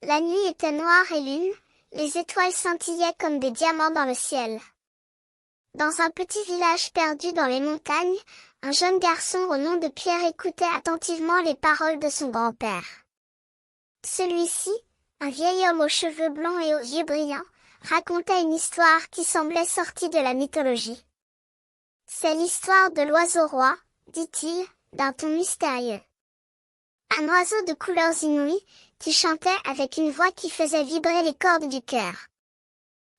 La nuit était noire et lune, les étoiles scintillaient comme des diamants dans le ciel. Dans un petit village perdu dans les montagnes, un jeune garçon au nom de Pierre écoutait attentivement les paroles de son grand-père. Celui-ci, un vieil homme aux cheveux blancs et aux yeux brillants, racontait une histoire qui semblait sortie de la mythologie. C'est l'histoire de l'oiseau roi, dit-il, d'un ton mystérieux. Un oiseau de couleurs inouïes, qui chantait avec une voix qui faisait vibrer les cordes du cœur.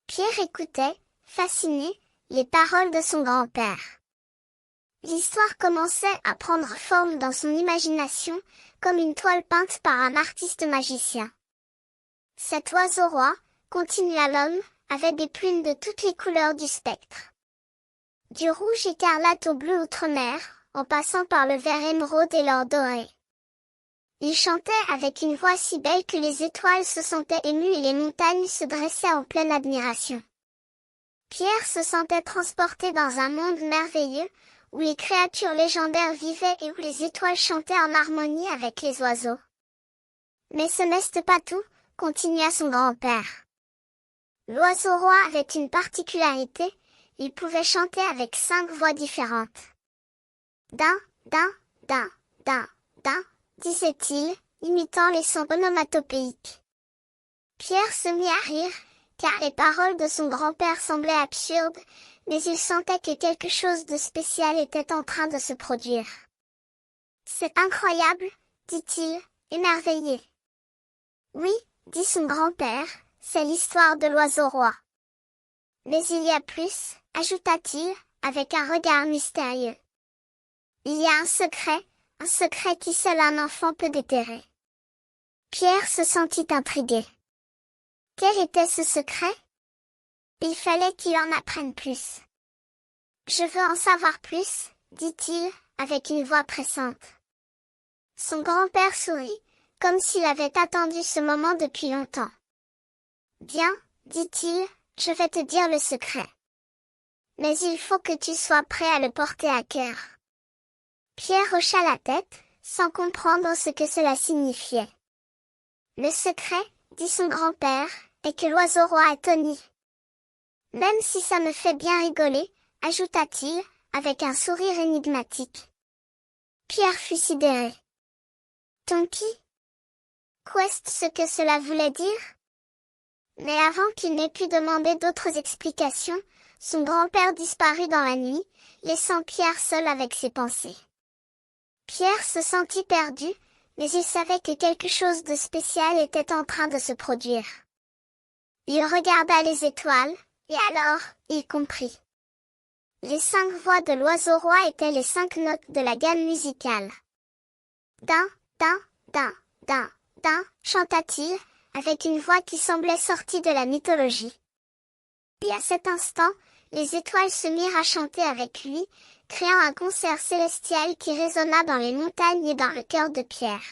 Pierre écoutait, fasciné, les paroles de son grand-père. L'histoire commençait à prendre forme dans son imagination, comme une toile peinte par un artiste magicien. Cet oiseau roi, continua l'homme, avait des plumes de toutes les couleurs du spectre. Du rouge écarlate au bleu outre-mer, en passant par le vert émeraude et l'or doré. Il chantait avec une voix si belle que les étoiles se sentaient émues et les montagnes se dressaient en pleine admiration. Pierre se sentait transporté dans un monde merveilleux, où les créatures légendaires vivaient et où les étoiles chantaient en harmonie avec les oiseaux. Mais ce n'est pas tout, continua son grand-père. L'oiseau roi avait une particularité, il pouvait chanter avec 5 voix différentes. Din, din, din, din, din, disait-il, imitant les sons onomatopéiques. Pierre se mit à rire, car les paroles de son grand-père semblaient absurdes, mais il sentait que quelque chose de spécial était en train de se produire. C'est incroyable, dit-il, émerveillé. Oui, dit son grand-père, c'est l'histoire de l'oiseau roi. Mais il y a plus, ajouta-t-il, avec un regard mystérieux. Il y a un secret qui seul un enfant peut déterrer. Pierre se sentit intrigué. Quel était ce secret? Il fallait qu'il en apprenne plus. Je veux en savoir plus, dit-il, avec une voix pressante. Son grand-père sourit, comme s'il avait attendu ce moment depuis longtemps. Bien, dit-il, je vais te dire le secret. Mais il faut que tu sois prêt à le porter à cœur. Pierre hocha la tête, sans comprendre ce que cela signifiait. Le secret, dit son grand-père, est que l'oiseau roi est Tony. Même si ça me fait bien rigoler, ajouta-t-il, avec un sourire énigmatique. Pierre fut sidéré. Tonky? Qu'est-ce ce que cela voulait dire? Mais avant qu'il n'ait pu demander d'autres explications, son grand-père disparut dans la nuit, laissant Pierre seul avec ses pensées. Pierre se sentit perdu, mais il savait que quelque chose de spécial était en train de se produire. Il regarda les étoiles, et alors, il comprit. Les 5 voix de l'oiseau roi étaient les 5 notes de la gamme musicale. Din, din, din, din, din, chanta-t-il, avec une voix qui semblait sortie de la mythologie. Et à cet instant, les étoiles se mirent à chanter avec lui, créant un concert célestial qui résonna dans les montagnes et dans le cœur de Pierre.